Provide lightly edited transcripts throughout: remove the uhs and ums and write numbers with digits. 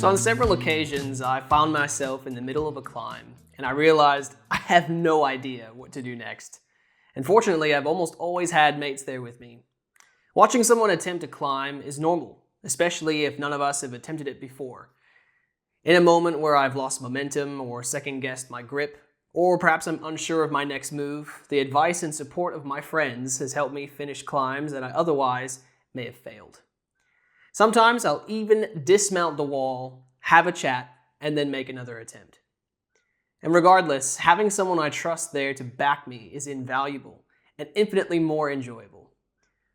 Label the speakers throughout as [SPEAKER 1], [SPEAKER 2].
[SPEAKER 1] So on several occasions, I found myself in the middle of a climb, and I realized I have no idea what to do next. And fortunately, I've almost always had mates there with me. Watching someone attempt to climb is normal, especially if none of us have attempted it before. In a moment where I've lost momentum or second-guessed my grip, or perhaps I'm unsure of my next move, the advice and support of my friends has helped me finish climbs that I otherwise may have failed. Sometimes I'll even dismount the wall, have a chat, and then make another attempt. And regardless, having someone I trust there to back me is invaluable and infinitely more enjoyable.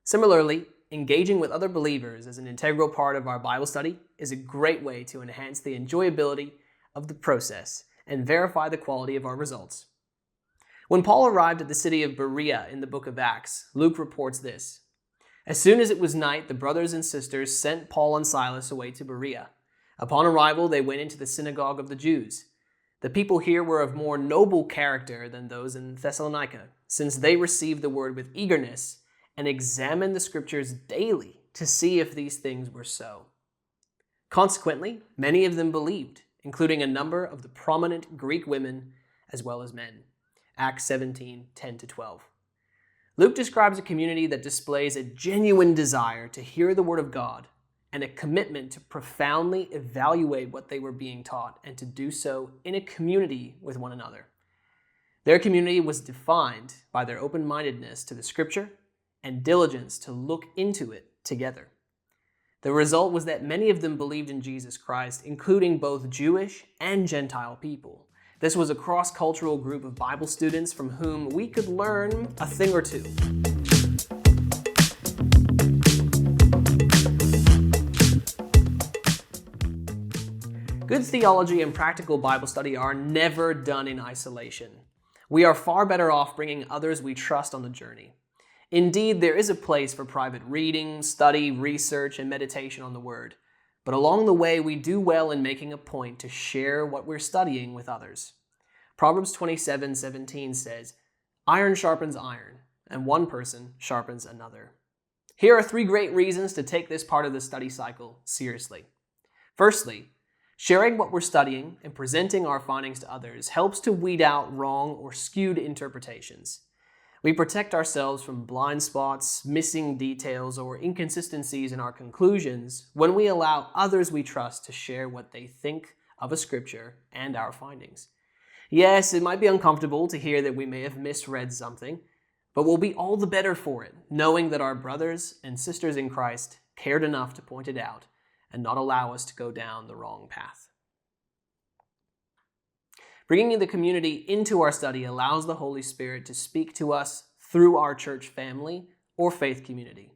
[SPEAKER 1] Similarly, engaging with other believers as an integral part of our Bible study is a great way to enhance the enjoyability of the process and verify the quality of our results. When Paul arrived at the city of Berea in the book of Acts, Luke reports this: "As soon as it was night, the brothers and sisters sent Paul and Silas away to Berea. Upon arrival, they went into the synagogue of the Jews. The people here were of more noble character than those in Thessalonica, since they received the word with eagerness and examined the scriptures daily to see if these things were so. Consequently, many of them believed, including a number of the prominent Greek women as well as men." Acts 17, 10-12. Luke describes a community that displays a genuine desire to hear the word of God and a commitment to profoundly evaluate what they were being taught and to do so in a community with one another. Their community was defined by their open-mindedness to the scripture and diligence to look into it together. The result was that many of them believed in Jesus Christ, including both Jewish and Gentile people. This was a cross-cultural group of Bible students from whom we could learn a thing or two. Good theology and practical Bible study are never done in isolation. We are far better off bringing others we trust on the journey. Indeed, there is a place for private reading, study, research, and meditation on the Word. But along the way, we do well in making a point to share what we're studying with others. Proverbs 27:17 says, "Iron sharpens iron, and one person sharpens another." Here are 3 great reasons to take this part of the study cycle seriously. Firstly, sharing what we're studying and presenting our findings to others helps to weed out wrong or skewed interpretations. We protect ourselves from blind spots, missing details, or inconsistencies in our conclusions when we allow others we trust to share what they think of a scripture and our findings. Yes, it might be uncomfortable to hear that we may have misread something, but we'll be all the better for it, knowing that our brothers and sisters in Christ cared enough to point it out and not allow us to go down the wrong path. Bringing the community into our study allows the Holy Spirit to speak to us through our church family or faith community.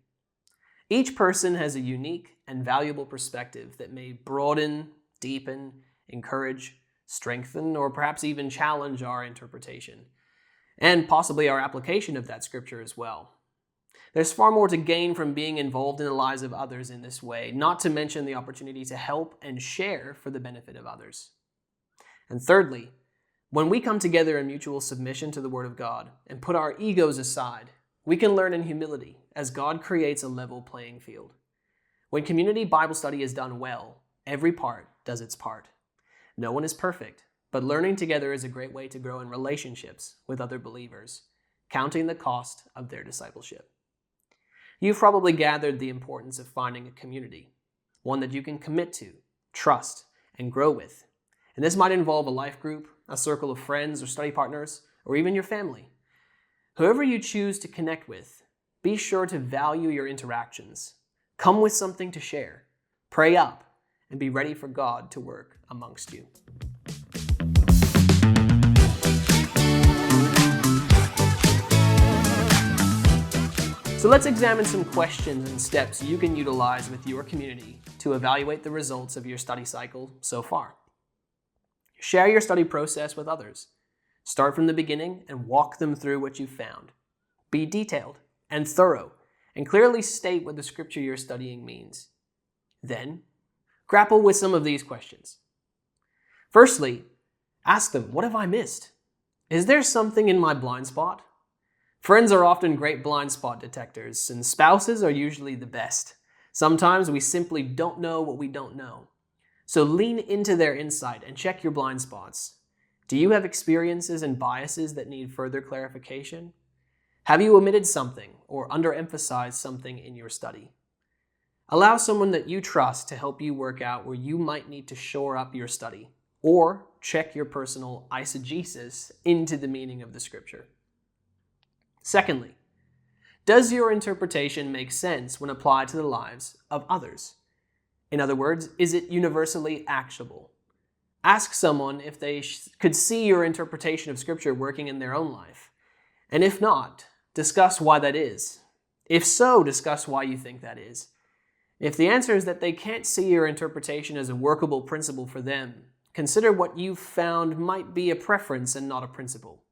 [SPEAKER 1] Each person has a unique and valuable perspective that may broaden, deepen, encourage, strengthen, or perhaps even challenge our interpretation, and possibly our application of that scripture as well. There's far more to gain from being involved in the lives of others in this way, not to mention the opportunity to help and share for the benefit of others. And thirdly, when we come together in mutual submission to the Word of God and put our egos aside, we can learn in humility as God creates a level playing field. When community Bible study is done well, every part does its part. No one is perfect, but learning together is a great way to grow in relationships with other believers, counting the cost of their discipleship. You've probably gathered the importance of finding a community, one that you can commit to, trust, and grow with. And this might involve a life group, a circle of friends or study partners, or even your family. Whoever you choose to connect with, be sure to value your interactions. Come with something to share, pray up, and be ready for God to work amongst you. So let's examine some questions and steps you can utilize with your community to evaluate the results of your study cycle so far. Share your study process with others. Start from the beginning and walk them through what you've found. Be detailed and thorough, and clearly state what the scripture you're studying means. Then, grapple with some of these questions. Firstly, ask them, what have I missed? Is there something in my blind spot? Friends are often great blind spot detectors, and spouses are usually the best. Sometimes we simply don't know what we don't know. So lean into their insight and check your blind spots. Do you have experiences and biases that need further clarification? Have you omitted something or underemphasized something in your study? Allow someone that you trust to help you work out where you might need to shore up your study, or check your personal eisegesis into the meaning of the scripture. Secondly, does your interpretation make sense when applied to the lives of others? In other words, is it universally actionable? Ask someone if they could see your interpretation of scripture working in their own life. And if not, discuss why that is. If so, discuss why you think that is. If the answer is that they can't see your interpretation as a workable principle for them, consider what you've found might be a preference and not a principle.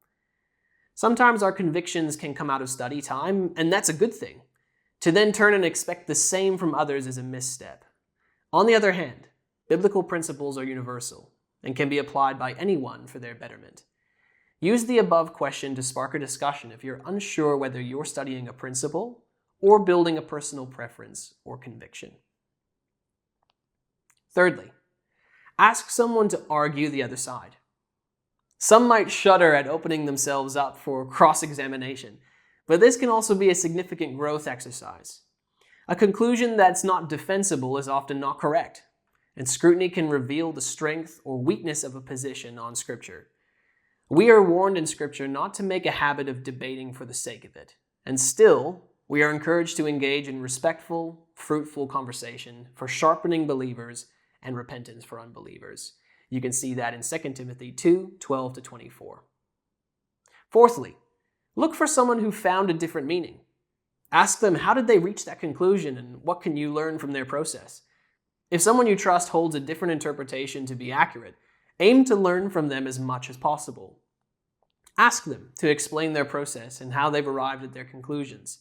[SPEAKER 1] Sometimes our convictions can come out of study time, and that's a good thing. To then turn and expect the same from others is a misstep. On the other hand, biblical principles are universal and can be applied by anyone for their betterment. Use the above question to spark a discussion if you're unsure whether you're studying a principle or building a personal preference or conviction. Thirdly, ask someone to argue the other side. Some might shudder at opening themselves up for cross-examination, but this can also be a significant growth exercise. A conclusion that's not defensible is often not correct, and scrutiny can reveal the strength or weakness of a position on Scripture. We are warned in Scripture not to make a habit of debating for the sake of it, and still, we are encouraged to engage in respectful, fruitful conversation for sharpening believers and repentance for unbelievers. You can see that in 2 Timothy 2:12-24. Fourthly, look for someone who found a different meaning. Ask them, how did they reach that conclusion, and what can you learn from their process? If someone you trust holds a different interpretation to be accurate, aim to learn from them as much as possible. Ask them to explain their process and how they've arrived at their conclusions.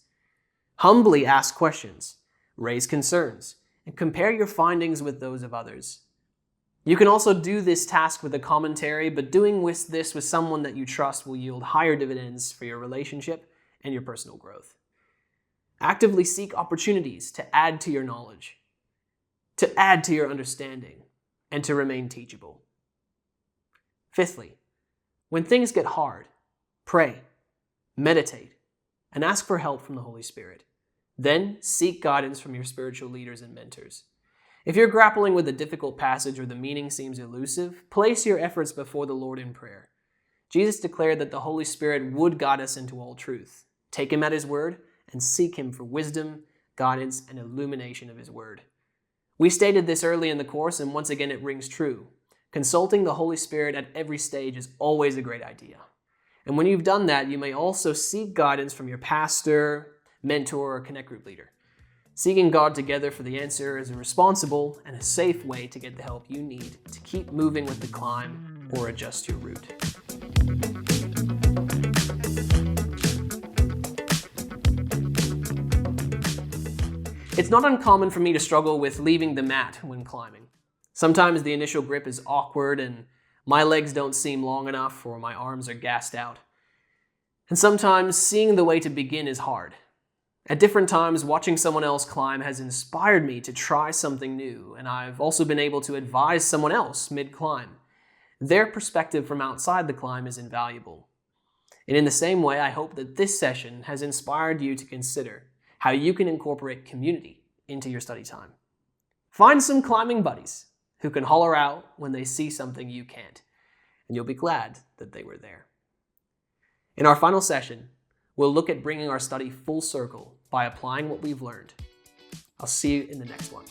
[SPEAKER 1] Humbly ask questions, raise concerns, and compare your findings with those of others. You can also do this task with a commentary, but doing this with someone that you trust will yield higher dividends for your relationship and your personal growth. Actively seek opportunities to add to your knowledge, to add to your understanding, and to remain teachable. Fifthly, when things get hard, pray, meditate, and ask for help from the Holy Spirit. Then seek guidance from your spiritual leaders and mentors. If you're grappling with a difficult passage or the meaning seems elusive, place your efforts before the Lord in prayer. Jesus declared that the Holy Spirit would guide us into all truth. Take him at his word and seek him for wisdom, guidance, and illumination of his word. We stated this early in the course, and once again it rings true. Consulting the Holy Spirit at every stage is always a great idea. And when you've done that, you may also seek guidance from your pastor, mentor, or connect group leader. Seeking God together for the answer is a responsible and a safe way to get the help you need to keep moving with the climb or adjust your route. It's not uncommon for me to struggle with leaving the mat when climbing. Sometimes the initial grip is awkward and my legs don't seem long enough or my arms are gassed out. And sometimes seeing the way to begin is hard. At different times, watching someone else climb has inspired me to try something new, and I've also been able to advise someone else mid-climb. Their perspective from outside the climb is invaluable. And in the same way, I hope that this session has inspired you to consider how you can incorporate community into your study time. Find some climbing buddies who can holler out when they see something you can't, and you'll be glad that they were there. In our final session, we'll look at bringing our study full circle by applying what we've learned. I'll see you in the next one.